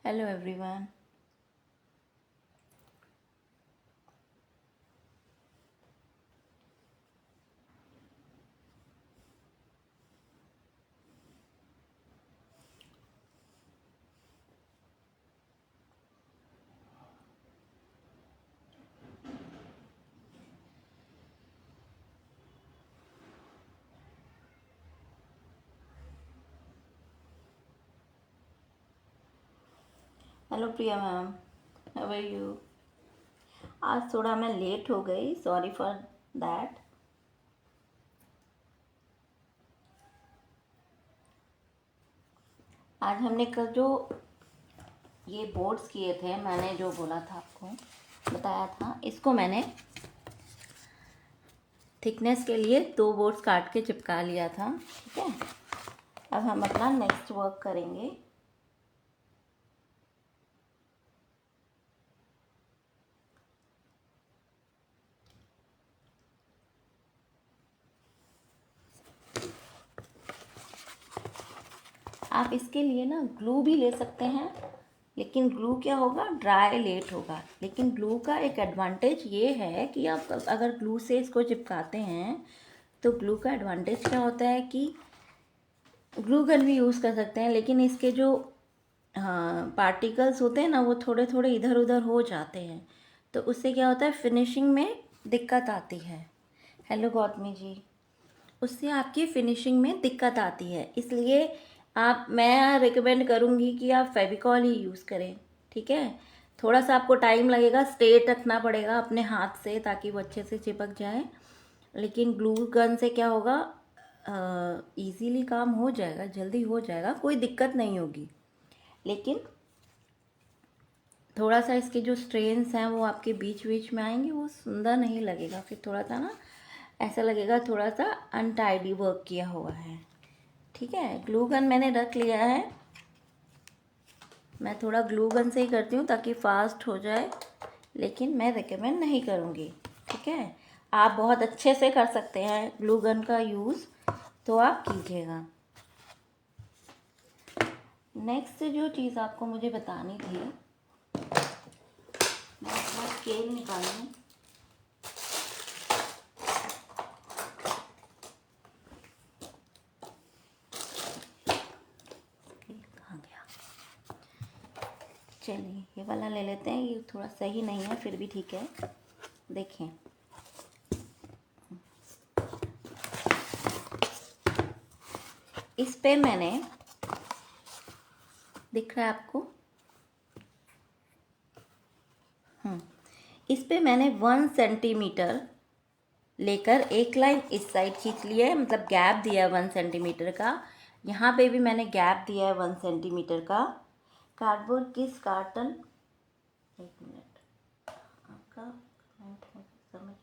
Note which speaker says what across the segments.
Speaker 1: Hello everyone. Hello Priya ma'am, how are you? आज थोड़ा मैं लेट हो गई, सॉरी फॉर दैट। आज हमने कल जो ये बोर्ड्स किए थे, मैंने जो बोला था आपको बताया था, इसको मैंने थिकनेस के लिए 2 बोर्ड्स काट के चिपका लिया था। ठीक है, अब हम अपना नेक्स्ट वर्क करेंगे। आप इसके लिए ना ग्लू भी ले सकते हैं, लेकिन ग्लू क्या होगा, ड्राई लेट होगा। लेकिन ग्लू का एक एडवांटेज ये है कि आप अगर ग्लू से इसको चिपकाते हैं तो ग्लू का एडवांटेज क्या होता है कि ग्लू गन भी यूज़ कर सकते हैं, लेकिन इसके जो पार्टिकल्स होते हैं ना, वो थोड़े थोड़े इधर उधर हो जाते हैं, तो उससे क्या होता है, फिनिशिंग में दिक्कत आती है। हेलो गौतमी जी। उससे आपकी फिनिशिंग में दिक्कत आती है, इसलिए मैं रिकमेंड करूँगी कि आप फेविकॉल ही यूज़ करें। ठीक है, थोड़ा सा आपको टाइम लगेगा, स्ट्रेट रखना पड़ेगा अपने हाथ से ताकि वो अच्छे से चिपक जाए। लेकिन ग्लू गन से क्या होगा, इजीली काम हो जाएगा, जल्दी हो जाएगा, कोई दिक्कत नहीं होगी। लेकिन थोड़ा सा इसके जो स्ट्रेन्स हैं वो आपके बीच बीच में आएंगे, वो सुंदर नहीं लगेगा, फिर थोड़ा सा ना ऐसा लगेगा थोड़ा सा अनटाइडी वर्क किया हुआ है। ठीक है, ग्लू गन मैंने रख लिया है। मैं थोड़ा ग्लू गन से ही करती हूँ ताकि फास्ट हो जाए, लेकिन मैं रिकमेंड नहीं करूँगी। ठीक है, आप बहुत अच्छे से कर सकते हैं ग्लू गन का यूज़, तो आप कीजिएगा। नेक्स्ट जो चीज़ आपको मुझे बतानी थी, मैं अपना स्केल निकालूँ। कहाँ गया? चलिए ये वाला ले लेते हैं, ये थोड़ा सही नहीं है, फिर भी ठीक है। देखें, इस पे मैंने, दिख रहा है आपको? इस पे मैंने 1 सेंटीमीटर लेकर एक लाइन इस साइड खींच लिया है, मतलब गैप दिया है 1 सेंटीमीटर का। यहाँ पे भी मैंने गैप दिया है 1 सेंटीमीटर का। कार्डबोर्ड किस कार्टन, एक मिनट, आपका समझ,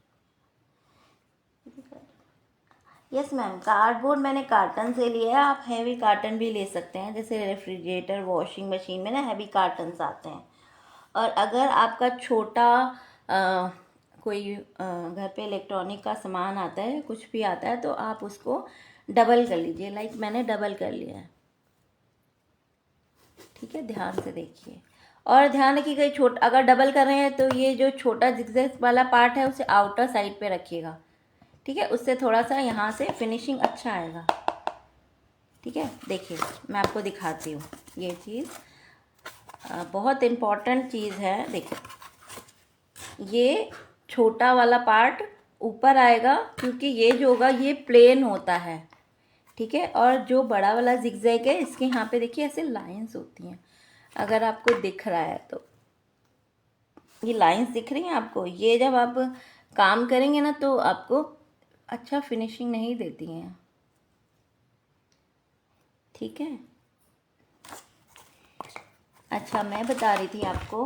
Speaker 1: यस मैम, कार्डबोर्ड मैंने कार्टन से लिया है। आप हैवी कार्टन भी ले सकते हैं, जैसे रेफ्रिजरेटर, वॉशिंग मशीन में ना हैवी कार्टन्स आते हैं। और अगर आपका छोटा कोई घर पे इलेक्ट्रॉनिक का सामान आता है, कुछ भी आता है, तो आप उसको डबल कर लीजिए। लाइक मैंने डबल कर लिया है। ठीक है, ध्यान से देखिए, और ध्यान रखिएगा छोटा, अगर डबल कर रहे हैं तो ये जो छोटा जिगजैग वाला पार्ट है उसे आउटर साइड पे रखिएगा। ठीक है, उससे थोड़ा सा यहाँ से फिनिशिंग अच्छा आएगा। ठीक है, देखिए मैं आपको दिखाती हूँ, ये चीज़ बहुत इम्पॉर्टेंट चीज़ है। देखिए, ये छोटा वाला पार्ट ऊपर आएगा, क्योंकि ये जो होगा ये प्लेन होता है। ठीक है, और जो बड़ा वाला जिगजैग है, इसके यहाँ पे देखिए ऐसे लाइंस होती हैं, अगर आपको दिख रहा है तो ये लाइंस दिख रही हैं आपको, ये जब आप काम करेंगे ना तो आपको अच्छा फिनिशिंग नहीं देती हैं। ठीक है, अच्छा मैं बता रही थी आपको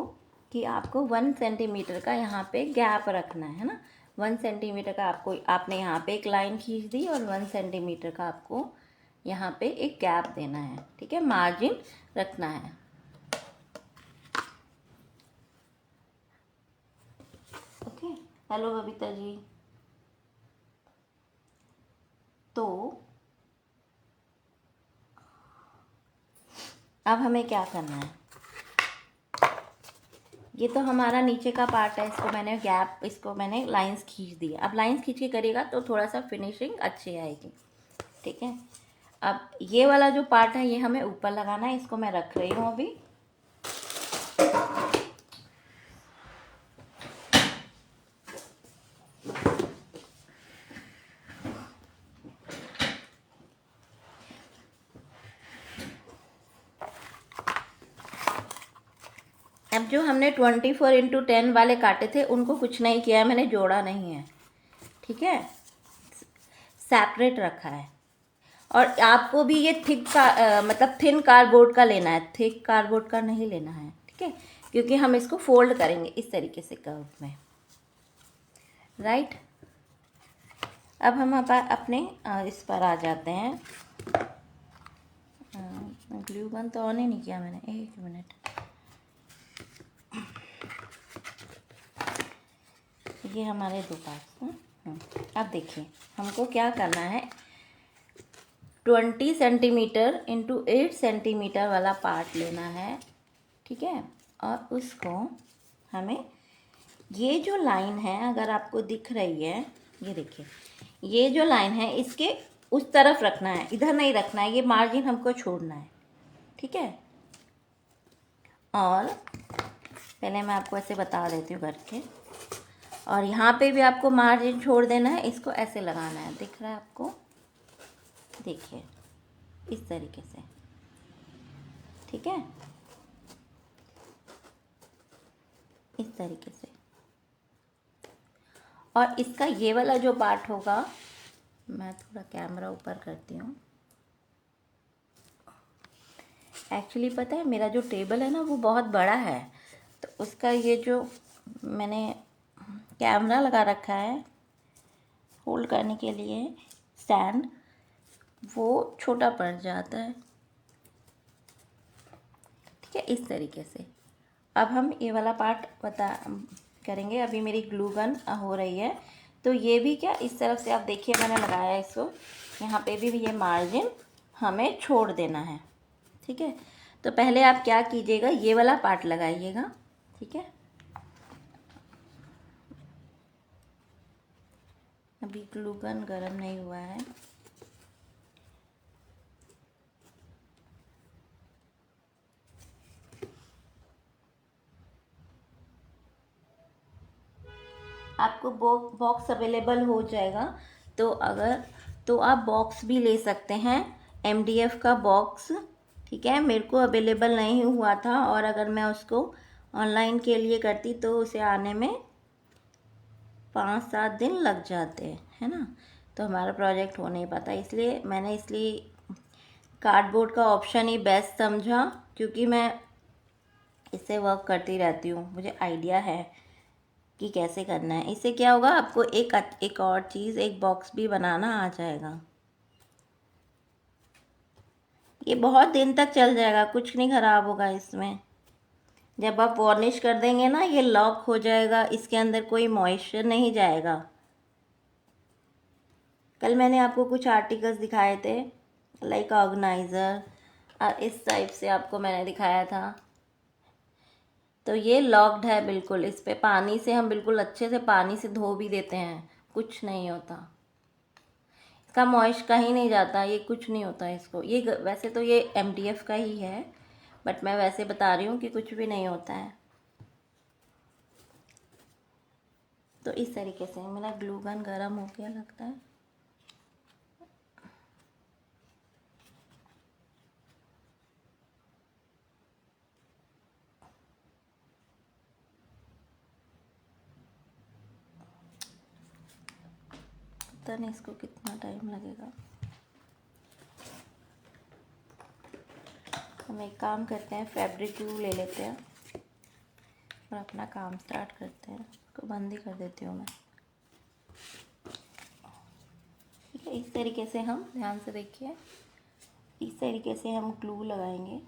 Speaker 1: कि आपको 1 सेंटीमीटर का यहाँ पे गैप रखना है ना। 1 सेंटीमीटर का आपको, आपने यहाँ पे एक लाइन खींच दी, और 1 सेंटीमीटर का आपको यहाँ पे एक गैप देना है। ठीक है, मार्जिन रखना है। Okay, hello Babita ji. तो अब हमें क्या करना है, ये तो हमारा नीचे का पार्ट है, इसको मैंने इसको मैंने लाइंस खींच दी। अब लाइंस खींच के करिएगा तो थोड़ा सा फिनिशिंग अच्छी आएगी। ठीक है, अब ये वाला जो पार्ट है ये हमें ऊपर लगाना है, इसको मैं रख रही हूँ अभी। अब जो हमने 24x10 वाले काटे थे उनको कुछ नहीं किया है, मैंने जोड़ा नहीं है। ठीक है, सेपरेट रखा है। और आपको भी ये मतलब थिन कार्डबोर्ड का लेना है, थिक कार्डबोर्ड का नहीं लेना है। ठीक है, क्योंकि हम इसको फोल्ड करेंगे इस तरीके से कर्व में। राइट, अब हम अपने इस पर आ जाते हैं। ग्लू गन तो ऑन ही नहीं किया मैंने, एक मिनट। ये हमारे दो पार्ट्स। अब देखिए हमको क्या करना है, 20 सेंटीमीटर इंटू 8 सेंटीमीटर वाला पार्ट लेना है। ठीक है, और उसको हमें, ये जो लाइन है अगर आपको दिख रही है, ये देखिए ये जो लाइन है इसके उस तरफ रखना है, इधर नहीं रखना है, ये मार्जिन हमको छोड़ना है। ठीक है, और पहले मैं आपको ऐसे बता देती हूँ करके। और यहाँ पे भी आपको मार्जिन छोड़ देना है, इसको ऐसे लगाना है, दिख रहा है आपको? देखिए इस तरीके से। ठीक है, इस तरीके से। और इसका ये वाला जो पार्ट होगा, मैं थोड़ा कैमरा ऊपर करती हूँ। एक्चुअली पता है मेरा जो टेबल है ना वो बहुत बड़ा है, तो उसका ये जो मैंने कैमरा लगा रखा है होल्ड करने के लिए स्टैंड, वो छोटा पड़ जाता है। ठीक है, इस तरीके से। अब हम ये वाला पार्ट करेंगे। अभी मेरी ग्लू गन हो रही है, तो ये भी क्या इस तरफ से आप देखिए मैंने लगाया है इसको, यहाँ पे भी ये मार्जिन हमें छोड़ देना है। ठीक है, तो पहले आप क्या कीजिएगा, ये वाला पार्ट लगाइएगा। ठीक है, अभी ग्लू गन गर्म नहीं हुआ है। आपको बॉक्स अवेलेबल हो जाएगा, तो आप बॉक्स भी ले सकते हैं, MDF का बॉक्स। ठीक है, मेरे को अवेलेबल नहीं हुआ था, और अगर मैं उसको ऑनलाइन के लिए करती तो उसे आने में 5-7 दिन लग जाते, है ना, तो हमारा प्रोजेक्ट हो नहीं पाता। इसलिए कार्डबोर्ड का ऑप्शन ही बेस्ट समझा, क्योंकि मैं इससे वर्क करती रहती हूँ, मुझे आइडिया है कि कैसे करना है। इससे क्या होगा, आपको एक और चीज़, एक बॉक्स भी बनाना आ जाएगा। ये बहुत दिन तक चल जाएगा, कुछ नहीं ख़राब होगा इसमें। जब आप वार्निश कर देंगे ना, ये लॉक हो जाएगा, इसके अंदर कोई मॉइस्चर नहीं जाएगा। कल मैंने आपको कुछ आर्टिकल्स दिखाए थे, लाइक ऑर्गेनाइज़र, इस टाइप से आपको मैंने दिखाया था। तो ये लॉक्ड है बिल्कुल, इस पे पानी से हम बिल्कुल अच्छे से पानी से धो भी देते हैं, कुछ नहीं होता, इसका मॉइश कहीं नहीं जाता, ये कुछ नहीं होता इसको। ये वैसे तो ये MDF का ही है, बट मैं वैसे बता रही हूँ कि कुछ भी नहीं होता है। तो इस तरीके से मेरा ग्लू गन गर्म हो गया लगता है। पता नहीं इसको कितना टाइम लगेगा। हम एक काम करते हैं, फैब्रिक ग्लू ले लेते हैं और अपना काम स्टार्ट करते हैं। इसको बंद ही कर देती हूँ मैं। ठीक है, इस तरीके से हम, ध्यान से देखिए, इस तरीके से हम ग्लू लगाएंगे।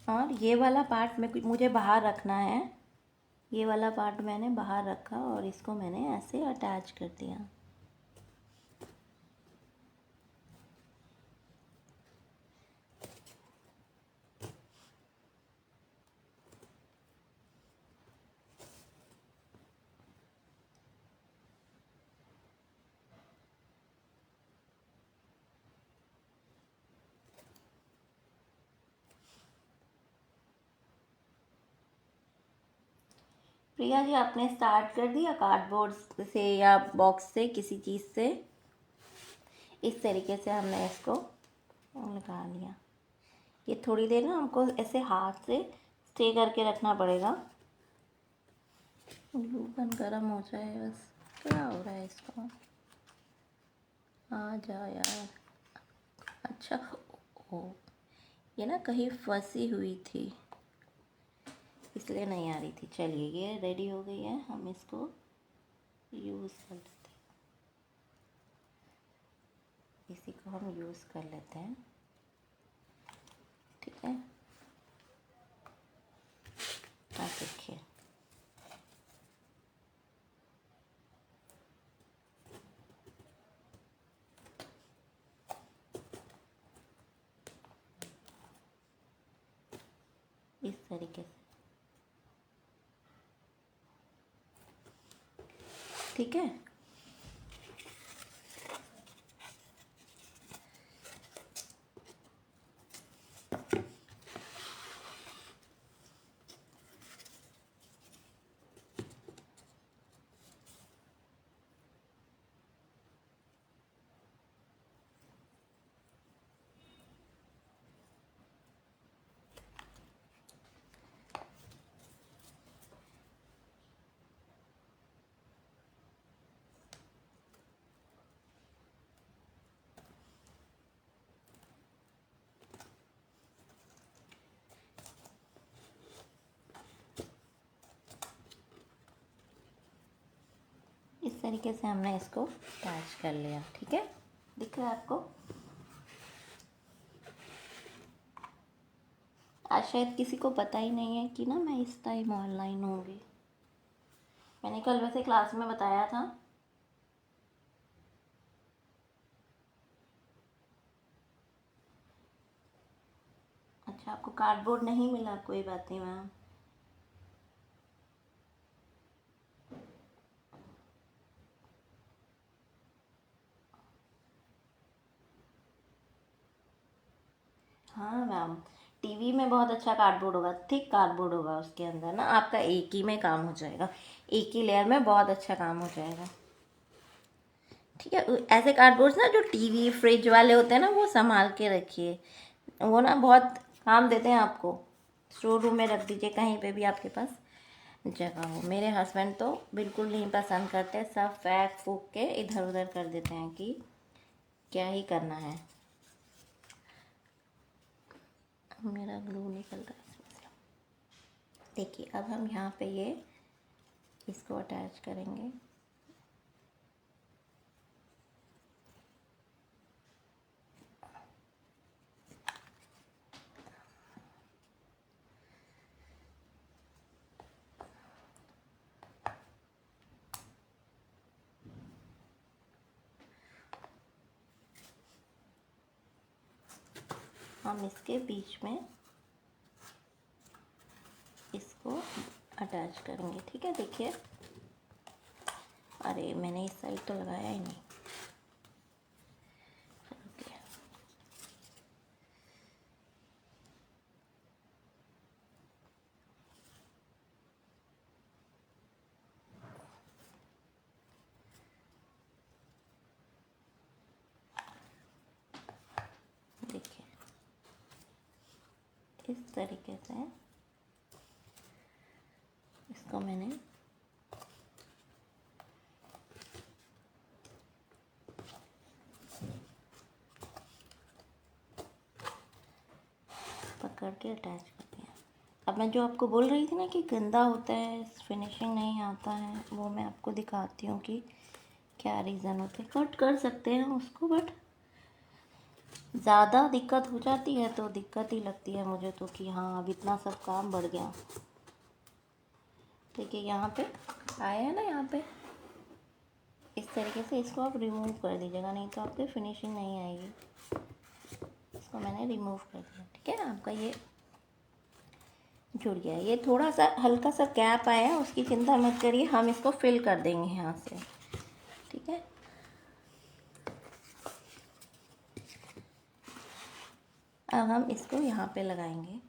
Speaker 1: और ये वाला पार्ट मुझे बाहर रखना है, ये वाला पार्ट मैंने बाहर रखा और इसको मैंने ऐसे अटैच कर दिया। प्रिया जी, आपने स्टार्ट कर दिया कार्डबोर्ड से या बॉक्स से, किसी चीज़ से? इस तरीके से हमने इसको लगा लिया। ये थोड़ी देर ना हमको ऐसे हाथ से स्टे करके रखना पड़ेगा। ग्लू गन गर्म हो जाए बस। क्या हो रहा है इसको? आ जा यार। अच्छा, ओ, ये ना कहीं फंसी हुई थी, इसलिए नहीं आ रही थी। चलिए, ये रेडी हो गई है, हम इसको यूज़ कर लेते हैं। इसी को हम यूज़ कर लेते हैं, ठीक है। आप देखिए, इस तरीके से, ठीक है। इस तरीके से हमने इसको अटैच कर लिया, ठीक है। दिख रहा है आपको? आज शायद किसी को पता ही नहीं है कि ना मैं इस टाइम ऑनलाइन होंगी। मैंने कल वैसे क्लास में बताया था। अच्छा, आपको कार्डबोर्ड नहीं मिला? कोई बात नहीं मैम। हाँ मैम, टीवी में बहुत अच्छा कार्डबोर्ड होगा, थिक कार्डबोर्ड होगा, उसके अंदर ना आपका एक ही में काम हो जाएगा, एक ही लेयर में बहुत अच्छा काम हो जाएगा, ठीक है। ऐसे कार्डबोर्ड्स ना जो टीवी फ्रिज वाले होते हैं ना, वो संभाल के रखिए, वो ना बहुत काम देते हैं आपको। स्टोर रूम में रख दीजिए, कहीं पे भी आपके पास जगह हो। मेरे हस्बैंड तो बिल्कुल नहीं पसंद करते, सब फेंक फूक के इधर उधर कर देते हैं कि क्या ही करना है। मेरा ग्लू निकल रहा है इसमें से। देखिए, अब हम यहाँ पे ये इसको अटैच करेंगे। हम इसके बीच में इसको अटैच करेंगे, ठीक है। देखिए, अरे मैंने इस साइड तो लगाया ही नहीं। रुकिए। देखिए, इस तरीके से इसको मैंने पकड़ के अटैच कर दिया। अब मैं जो आपको बोल रही थी ना कि गंदा होता है, फिनिशिंग नहीं आता है, वो मैं आपको दिखाती हूँ कि क्या रीज़न होते हैं। कट कर सकते हैं उसको, बट ज़्यादा दिक्कत हो जाती है तो दिक्कत ही लगती है मुझे तो, कि हाँ अब इतना सब काम बढ़ गया। देखिए, यहाँ पे आया है ना, यहाँ पे इस तरीके से इसको आप रिमूव कर दीजिएगा, नहीं तो आपकी फिनिशिंग नहीं आएगी। इसको मैंने रिमूव कर दिया, ठीक है। आपका ये जुड़ गया। ये थोड़ा सा हल्का सा गैप आया है, उसकी चिंता मत करिए, हम इसको फिल कर देंगे यहाँ से, ठीक है। अब हम इसको यहाँ पे लगाएंगे।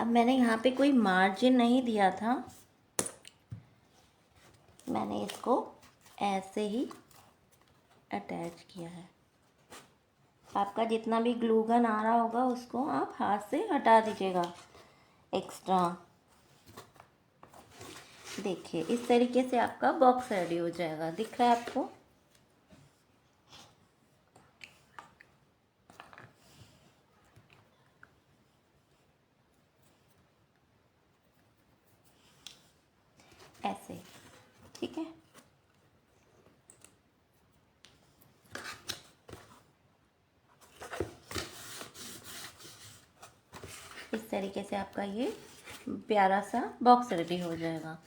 Speaker 1: अब मैंने यहाँ पे कोई मार्जिन नहीं दिया था, मैंने इसको ऐसे ही अटैच किया है। आपका जितना भी ग्लू गन आ रहा होगा उसको आप हाथ से हटा दीजिएगा एक्स्ट्रा। देखिए इस तरीके से आपका बॉक्स रेडी हो जाएगा। दिख रहा है आपको? ऐसे, ठीक है। इस तरीके से आपका ये प्यारा सा बॉक्स रेडी हो जाएगा।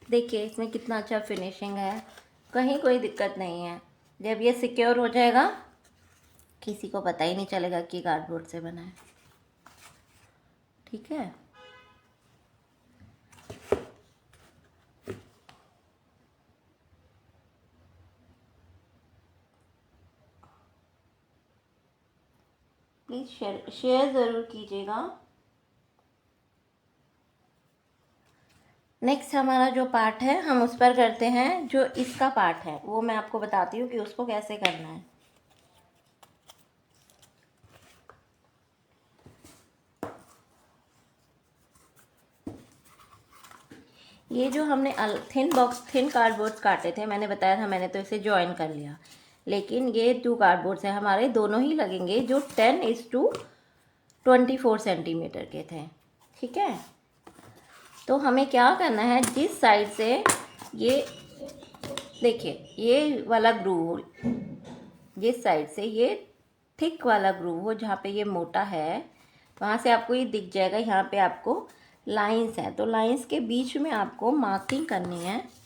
Speaker 1: देखिए इसमें कितना अच्छा फिनिशिंग है, कहीं कोई दिक्कत नहीं है। जब ये सिक्योर हो जाएगा किसी को पता ही नहीं चलेगा कि कार्डबोर्ड से बना है, ठीक है। प्लीज़ शेयर ज़रूर कीजिएगा। नेक्स्ट हमारा जो पार्ट है हम उस पर करते हैं। जो इसका पार्ट है वो मैं आपको बताती हूँ कि उसको कैसे करना है। ये जो हमने थिन कार्डबोर्ड्स काटे थे, मैंने बताया था, मैंने तो इसे ज्वाइन कर लिया। लेकिन ये 2 कार्डबोर्ड्स हैं हमारे, दोनों ही लगेंगे, जो 10:24 सेंटीमीटर के थे, ठीक है। तो हमें क्या करना है, जिस साइड से ये देखिए ये वाला ग्रूव, जिस साइड से ये थिक वाला ग्रूव हो, जहाँ पे ये मोटा है, वहाँ से आपको ये दिख जाएगा। यहाँ पे आपको लाइंस है, तो लाइंस के बीच में आपको मार्किंग करनी है।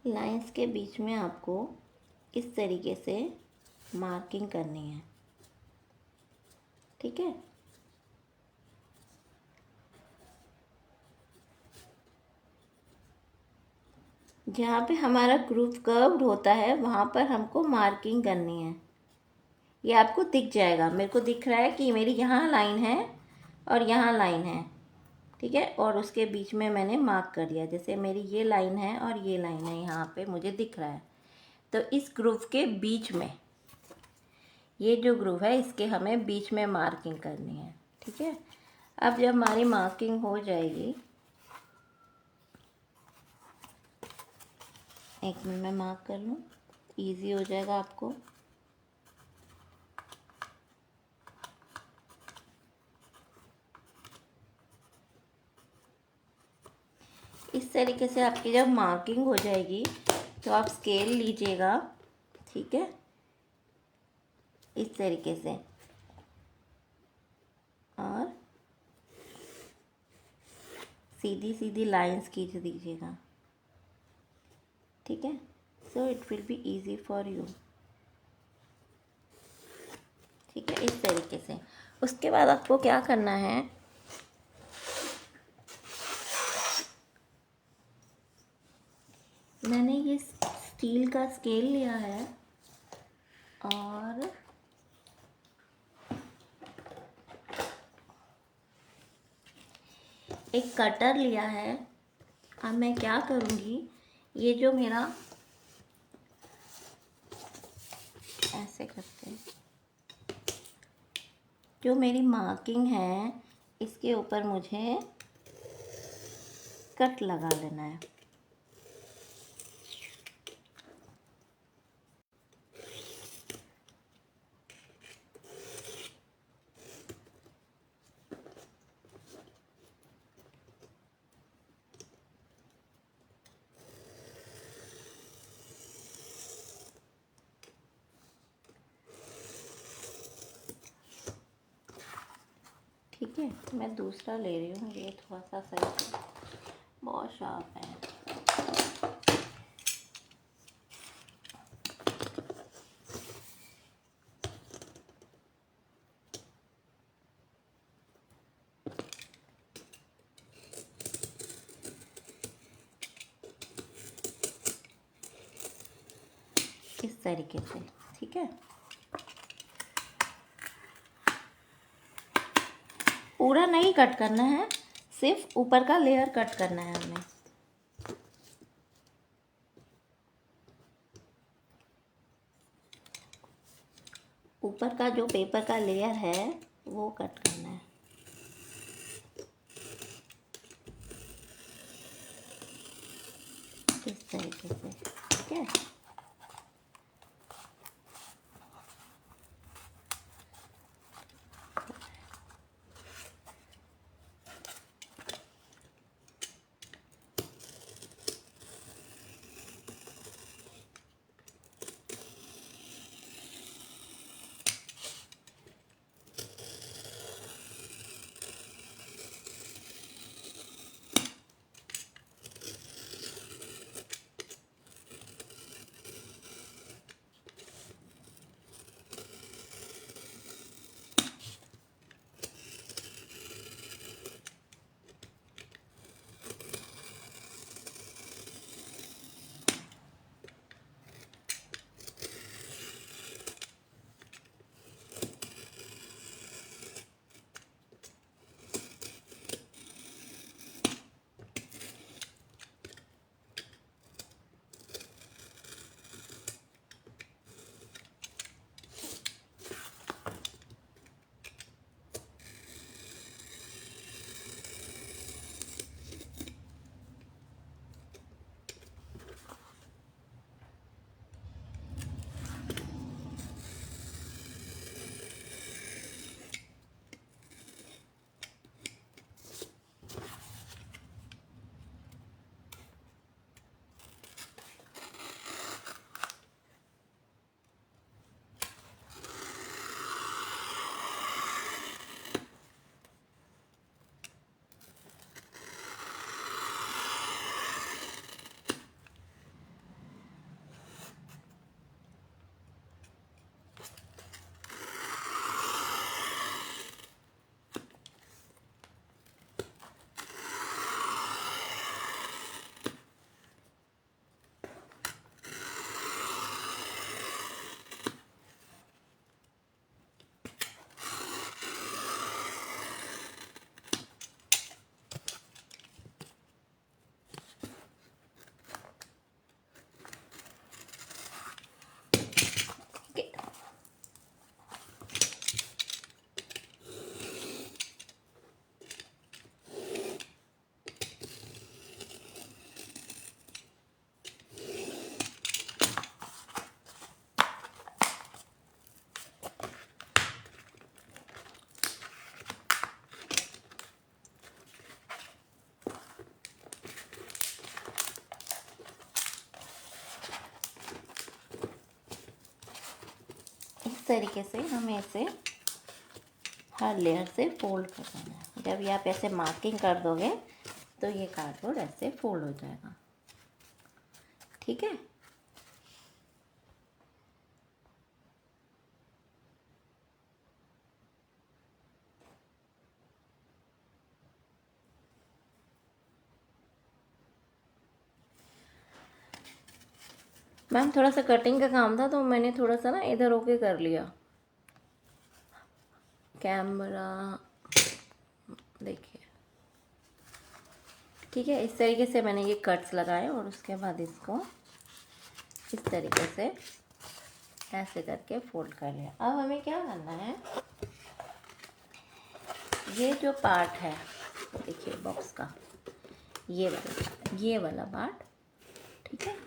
Speaker 1: लाइंस के बीच में आपको इस तरीके से मार्किंग करनी है, ठीक है। जहाँ पे हमारा ग्रूव कर्व्ड होता है वहाँ पर हमको मार्किंग करनी है। ये आपको दिख जाएगा, मेरे को दिख रहा है कि मेरी यहाँ लाइन है और यहाँ लाइन है, ठीक है। और उसके बीच में मैंने मार्क कर दिया, जैसे मेरी ये लाइन है और ये लाइन है, यहाँ पे मुझे दिख रहा है। तो इस ग्रूव के बीच में, ये जो ग्रूव है इसके हमें बीच में मार्किंग करनी है, ठीक है। अब जब हमारी मार्किंग हो जाएगी, एक मिनट में मार्क कर लूँ, ईजी हो जाएगा आपको। इस तरीके से आपकी जब मार्किंग हो जाएगी तो आप स्केल लीजिएगा, ठीक है, इस तरीके से, और सीधी सीधी लाइंस खींच दीजिएगा, ठीक है। So it will be easy for you, ठीक है, इस तरीके से। उसके बाद आपको क्या करना है, मैंने ये स्टील का स्केल लिया है और एक कटर लिया है। अब मैं क्या करूँगी, ये जो मेरा, ऐसे करते हैं, जो मेरी मार्किंग है इसके ऊपर मुझे कट लगा लेना है। ठीक है, मैं दूसरा ले रही हूँ, ये थोड़ा सा सही, बहुत शार्प है। तरीके से, ठीक है। पूरा नहीं कट करना है, सिर्फ ऊपर का लेयर कट करना है हमें। ऊपर का जो पेपर का लेयर है वो कट करना है। इस तरीके से, ठीक है। इस तरीके से हमें इसे हर लेयर से फोल्ड कर देना है। जब ये आप ऐसे मार्किंग कर दोगे तो ये कार्डबोर्ड ऐसे फोल्ड हो जाएगा, ठीक है। मैम थोड़ा सा कटिंग का काम था तो मैंने थोड़ा सा ना इधर होके कर लिया। कैमरा देखिए, ठीक है। इस तरीके से मैंने ये कट्स लगाए और उसके बाद इसको इस तरीके से ऐसे करके फोल्ड कर लिया। अब हमें क्या करना है, ये जो पार्ट है देखिए बॉक्स का, ये वाला पार्ट, ठीक है।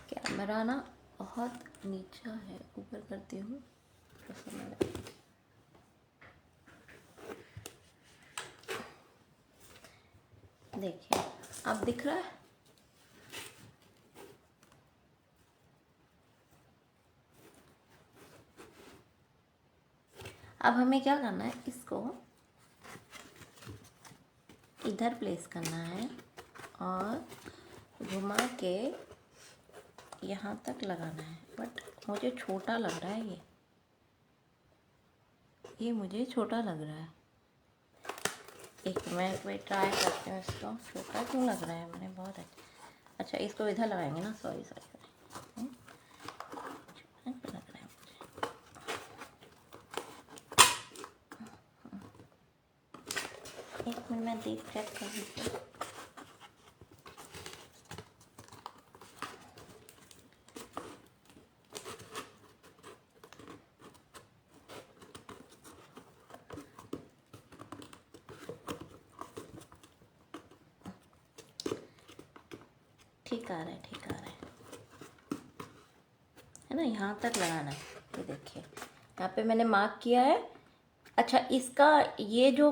Speaker 1: कैमरा ना बहुत नीचा है, ऊपर करती हूँ। देखिए अब दिख रहा है। अब हमें क्या करना है, इसको इधर प्लेस करना है और घुमा के यहाँ तक लगाना है। बट मुझे छोटा लग रहा है, ये मुझे छोटा लग रहा है। एक मैं ट्राई करती हूँ इसको। छोटा क्यों लग रहा है मुझे? बहुत अच्छा। इसको इधर लगाएंगे ना, सॉरी। एक मिनट मैं देख चेक कर लेती हूँ। ठीक आ रहा है, ठीक आ रहा है ना। यहाँ तक लगाना है, ये देखिए यहाँ पे मैंने मार्क किया है। अच्छा, इसका ये जो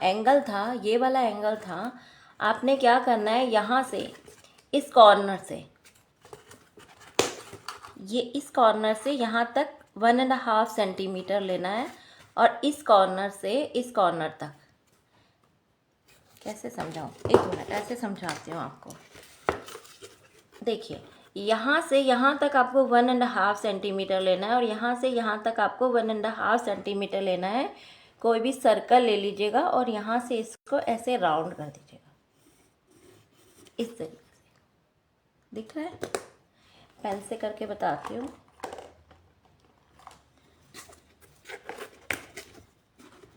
Speaker 1: एंगल था, ये वाला एंगल था, आपने क्या करना है, यहाँ से इस कॉर्नर से, ये इस कॉर्नर से यहाँ तक 1.5 सेंटीमीटर लेना है, और इस कॉर्नर से इस कॉर्नर तक। कैसे समझाऊँ, एक मिनट ऐसे समझाती हूँ आपको। देखिए, यहाँ से यहाँ तक आपको 1.5 सेंटीमीटर लेना है, और यहाँ से यहाँ तक आपको 1.5 सेंटीमीटर लेना है। कोई भी सर्कल ले लीजिएगा और यहाँ से इसको ऐसे राउंड कर दीजिएगा, इस तरीके से। दिख रहा है? पेन से करके बताती हूँ।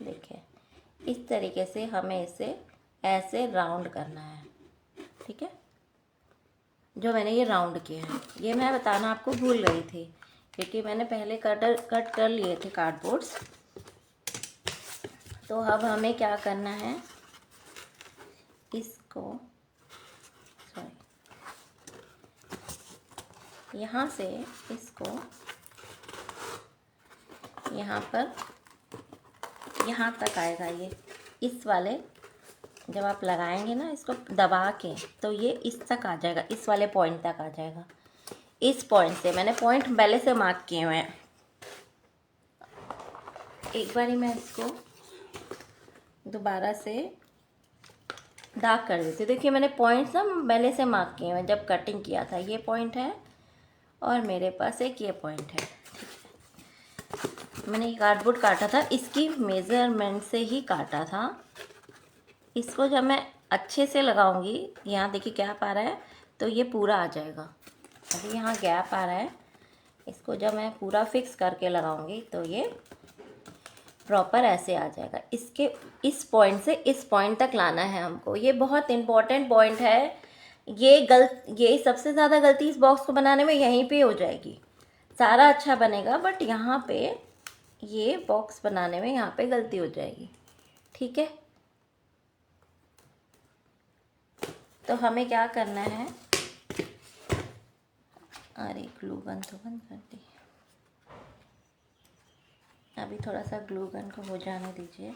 Speaker 1: देखिए, इस तरीके से हमें इसे ऐसे राउंड करना है, ठीक है। जो मैंने ये राउंड किया है, ये मैं बताना आपको भूल गई थी, क्योंकि मैंने पहले कट कर लिए थे कार्डबोर्ड्स। तो अब हमें क्या करना है, इसको सॉरी यहाँ से इसको यहाँ पर, यहाँ तक आएगा ये, इस वाले, जब आप लगाएंगे ना इसको दबा के, तो ये इस तक आ जाएगा, इस वाले पॉइंट तक आ जाएगा। इस पॉइंट से मैंने पॉइंट पहले से मार्क किए हुए हैं। एक बार ही मैं इसको दोबारा से दाग कर देती हूँ। देखिए, मैंने पॉइंट्स ना पहले से मार्क किए हुए हैं, जब कटिंग किया था। ये पॉइंट है और मेरे पास एक ये पॉइंट है। मैंने ये कार्डबोर्ड काटा था, इसकी मेज़रमेंट से ही काटा था। इसको जब मैं अच्छे से लगाऊंगी, यहाँ देखिए गैप आ रहा है, तो ये पूरा आ जाएगा। अभी यहाँ गैप आ रहा है, इसको जब मैं पूरा फिक्स करके लगाऊंगी तो ये प्रॉपर ऐसे आ जाएगा। इसके इस पॉइंट से इस पॉइंट तक लाना है हमको। ये बहुत इम्पोर्टेंट पॉइंट है। ये सबसे ज़्यादा गलती इस बॉक्स को बनाने में यहीं पे हो जाएगी। सारा अच्छा बनेगा, बट यहाँ पे ये बॉक्स बनाने में यहाँ पे गलती हो जाएगी, ठीक है। तो हमें क्या करना है, अरे ग्लू गन तो बंद कर दी। अभी थोड़ा सा ग्लू गन को हो जाने दीजिए।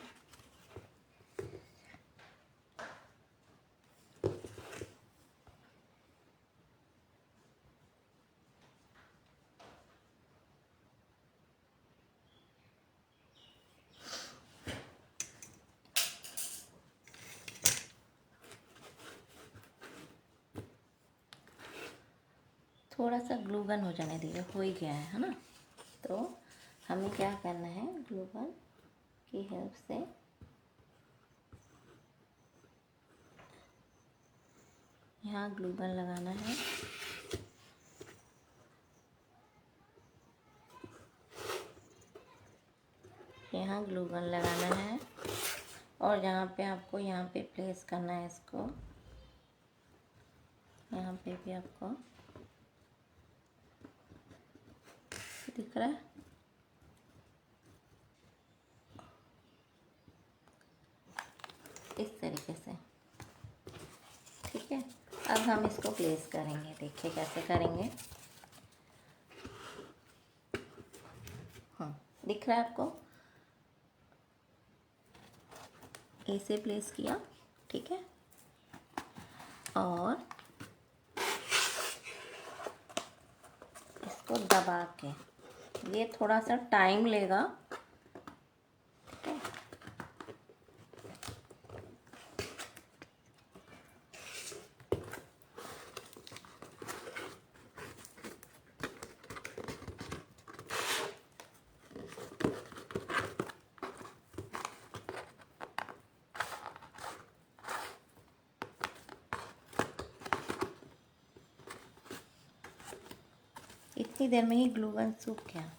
Speaker 1: थोड़ा सा ग्लू गन हो जाने दीजिए, हो ही गया है ना। तो हमें क्या करना है, ग्लू गन की हेल्प से यहाँ ग्लू गन लगाना है। यहाँ ग्लू गन लगाना है, और यहाँ पे आपको यहाँ पे प्लेस करना है इसको। यहाँ पे भी आपको दिख रहा है, इस तरीके से, ठीक है। अब हम इसको प्लेस करेंगे, देखिए कैसे करेंगे। हाँ, दिख रहा है आपको, ऐसे प्लेस किया, ठीक है। और इसको दबा के, ये थोड़ा सा टाइम लेगा, ठीक है। इतनी देर में ही ग्लू गन सूख गया।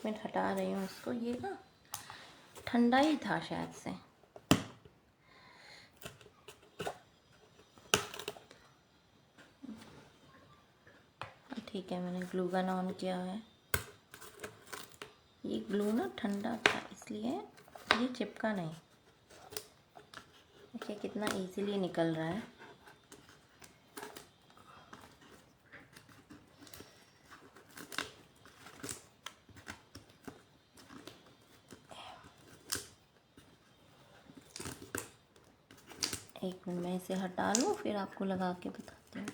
Speaker 1: एक मिनट हटा रही हूँ इसको, ये ना ठंडा ही था शायद से। ठीक है, मैंने ग्लू गन ऑन किया है। ये ग्लू ना ठंडा था इसलिए ये चिपका नहीं। देखिए कितना इजीली निकल रहा है। एक मिनट मैं इसे हटा लूँ फिर आपको लगा के बताती हूँ।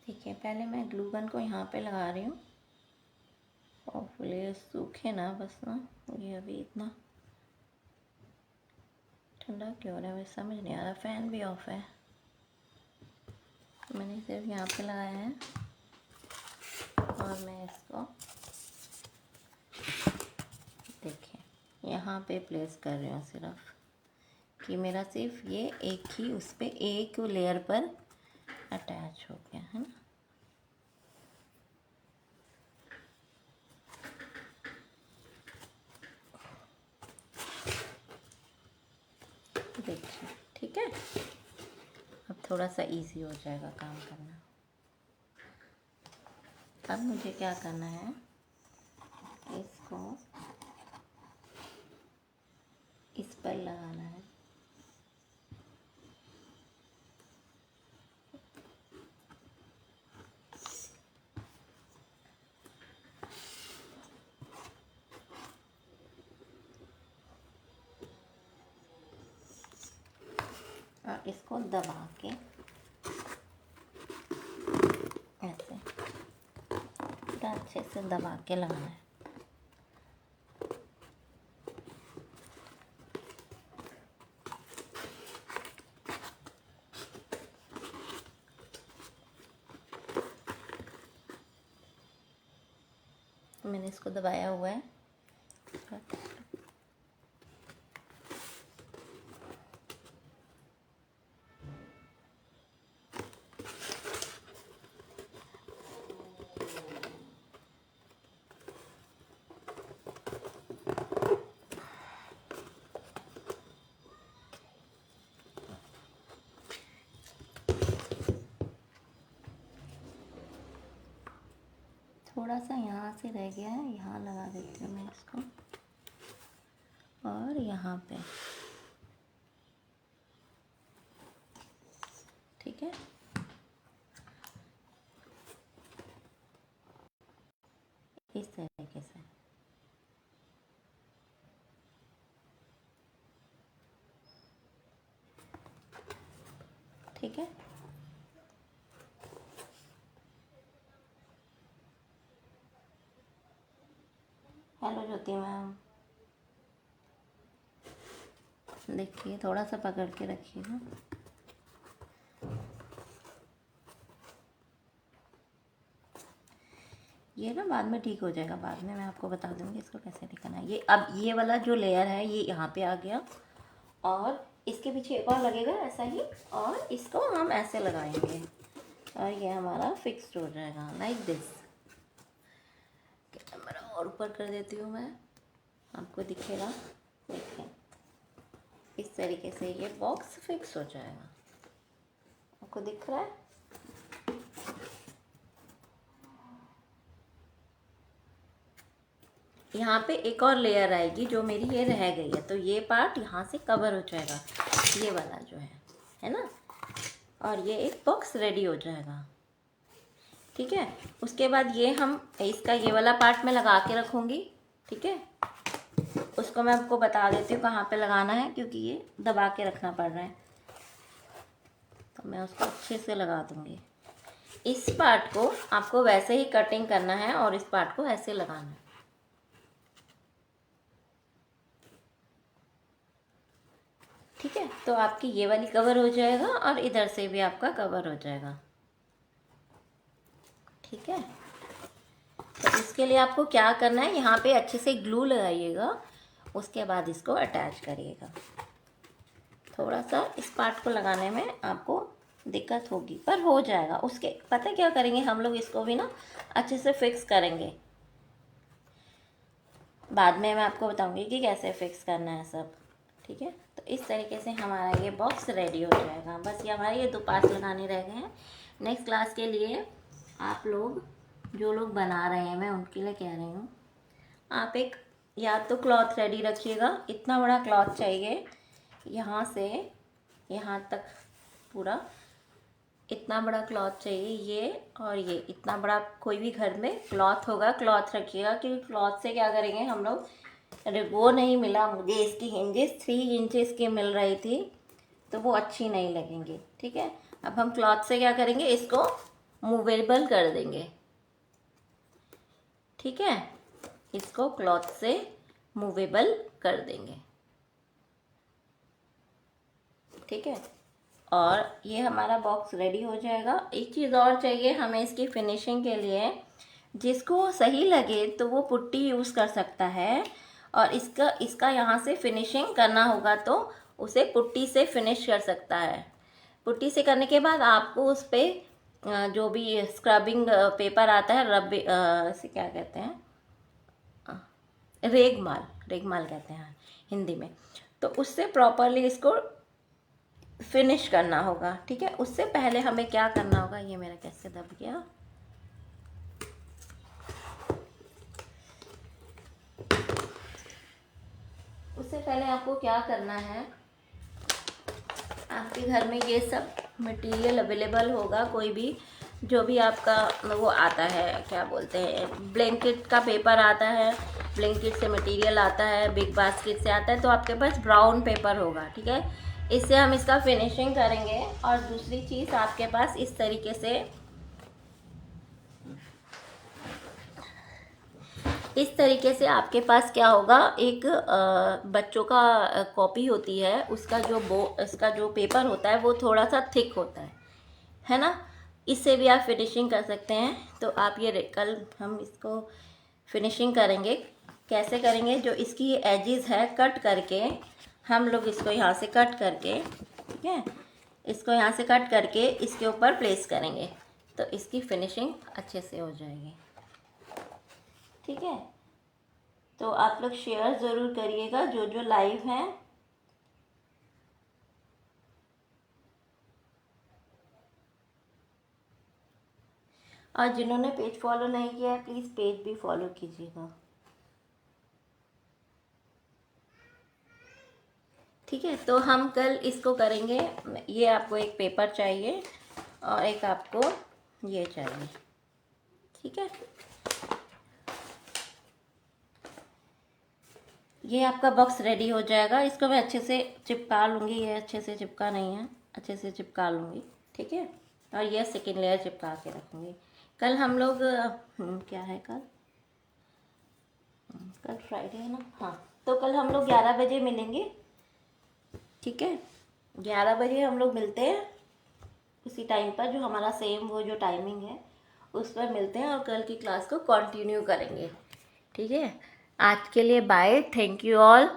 Speaker 1: ठीक है, पहले मैं ग्लू गन को यहाँ पे लगा रही हूँ और फिर सूखे ना बस ना। ये अभी इतना ठंडा क्यों हो रहा है मुझे समझ नहीं आ रहा। फ़ैन भी ऑफ है। मैंने सिर्फ यहाँ पे लगाया है और मैं इसको देखिए यहाँ पे प्लेस कर रही हूँ सिर्फ, कि मेरा सिर्फ ये एक ही उस पर एक लेयर पर अटैच हो गया है ना। देखिए ठीक है, अब थोड़ा सा इजी हो जाएगा काम करना। अब मुझे क्या करना है, इसको इस पर लगाना है। और इसको दबा के ऐसे पूरा अच्छे से दबा के लगाना है। मैंने इसको दबाया हुआ है। थोड़ा सा यहाँ से रह गया है, यहाँ लगा देती हूँ मैं इसको और यहाँ पे। ठीक है, इस तरीके से। ठीक है, हेलो ज्योति मैम, देखिए थोड़ा सा पकड़ के रखिएगा। ये ना बाद में ठीक हो जाएगा, बाद में मैं आपको बता दूंगी इसको कैसे ठीक करना है। ये अब ये वाला जो लेयर है ये यहाँ पे आ गया और इसके पीछे एक और लगेगा ऐसा ही, और इसको हम ऐसे लगाएंगे और ये हमारा फिक्स्ड हो जाएगा लाइक दिस। कैमरा और ऊपर कर देती हूँ मैं, आपको दिखेगा। देखिए इस तरीके से ये बॉक्स फिक्स हो जाएगा। आपको दिख रहा है? यहाँ पे एक और लेयर आएगी जो मेरी ये रह गई है, तो ये पार्ट यहाँ से कवर हो जाएगा, ये वाला जो है ना। और ये एक बॉक्स रेडी हो जाएगा। ठीक है, उसके बाद ये हम इसका ये वाला पार्ट में लगा के रखूँगी। ठीक है, उसको मैं आपको बता देती हूँ कहाँ पे लगाना है, क्योंकि ये दबा के रखना पड़ रहा है, तो मैं उसको अच्छे से लगा दूँगी। इस पार्ट को आपको वैसे ही कटिंग करना है और इस पार्ट को ऐसे लगाना है। ठीक है, तो आपकी ये वाली कवर हो जाएगा और इधर से भी आपका कवर हो जाएगा। ठीक है, तो इसके लिए आपको क्या करना है, यहाँ पे अच्छे से ग्लू लगाइएगा, उसके बाद इसको अटैच करिएगा। थोड़ा सा इस पार्ट को लगाने में आपको दिक्कत होगी, पर हो जाएगा। उसके पता क्या करेंगे हम लोग, इसको भी ना अच्छे से फिक्स करेंगे। बाद में मैं आपको बताऊंगी कि कैसे फिक्स करना है सब। ठीक है, तो इस तरीके से हमारा ये बॉक्स रेडी हो जाएगा। बस ये हमारे ये 2 पार्ट लगाने रह गए हैं। नेक्स्ट क्लास के लिए आप लोग जो लोग बना रहे हैं, मैं उनके लिए कह रही हूँ, आप एक या तो क्लॉथ रेडी रखिएगा। इतना बड़ा क्लॉथ चाहिए, यहाँ से यहाँ तक पूरा इतना बड़ा क्लॉथ चाहिए। ये और ये इतना बड़ा कोई भी घर में क्लॉथ होगा, क्लॉथ रखिएगा। क्योंकि क्लॉथ से क्या करेंगे हम लोग, अरे वो नहीं मिला मुझे, इसकी हिंजेस 3 इंचेस की मिल रही थी, तो वो अच्छी नहीं लगेंगी। ठीक है, अब हम क्लॉथ से क्या करेंगे, इसको मूवेबल कर देंगे। ठीक है, इसको क्लॉथ से मूवेबल कर देंगे। ठीक है, और ये हमारा बॉक्स रेडी हो जाएगा। एक चीज़ और चाहिए हमें इसकी फिनिशिंग के लिए, जिसको सही लगे तो वो पुट्टी यूज़ कर सकता है, और इसका यहाँ से फिनिशिंग करना होगा तो उसे पुट्टी से फिनिश कर सकता है। पुट्टी से करने के बाद आपको उस पर जो भी स्क्रबिंग पेपर आता है, रब इसे क्या कहते हैं, रेगमाल कहते हैं हिंदी में, तो उससे प्रॉपरली इसको फिनिश करना होगा। ठीक है, उससे पहले हमें क्या करना होगा, ये मेरा कैसे दब गया, उससे पहले आपको क्या करना है, आपके घर में ये सब मटेरियल अवेलेबल होगा। कोई भी जो भी आपका वो आता है, क्या बोलते हैं, ब्लैंकेट का पेपर आता है, ब्लैंकेट से मटेरियल आता है, बिग बास्केट से आता है, तो आपके पास ब्राउन पेपर होगा। ठीक है, इससे हम इसका फिनिशिंग करेंगे। और दूसरी चीज़, आपके पास इस तरीके से आपके पास क्या होगा, एक बच्चों का कॉपी होती है, उसका जो पेपर होता है वो थोड़ा सा थिक होता है ना, इससे भी आप फिनिशिंग कर सकते हैं। तो आप ये कल हम इसको फिनिशिंग करेंगे। कैसे करेंगे, जो इसकी एजेस है कट करके, हम लोग इसको यहाँ से कट करके, ठीक है, इसको यहाँ से कट करके इसके ऊपर प्लेस करेंगे, तो इसकी फिनिशिंग अच्छे से हो जाएगी। ठीक है, तो आप लोग शेयर ज़रूर करिएगा जो जो लाइव हैं। और जिन्होंने पेज फॉलो नहीं किया है, प्लीज़ पेज भी फॉलो कीजिएगा। ठीक है, तो हम कल इसको करेंगे। ये आपको एक पेपर चाहिए और एक आपको ये चाहिए। ठीक है, ये आपका बॉक्स रेडी हो जाएगा। इसको मैं अच्छे से चिपका लूँगी, ये अच्छे से चिपका नहीं है, अच्छे से चिपका लूँगी। ठीक है, और ये सेकेंड लेयर चिपका के रखूँगी। कल हम लोग क्या है, कल फ्राइडे है ना, हाँ, तो कल हम लोग 11 बजे मिलेंगे। ठीक है, 11 बजे हम लोग मिलते हैं, उसी टाइम पर जो हमारा सेम वो जो टाइमिंग है उस पर मिलते हैं, और कल की क्लास को कंटिन्यू करेंगे। ठीक है, आज के लिए बाय, थैंक यू ऑल।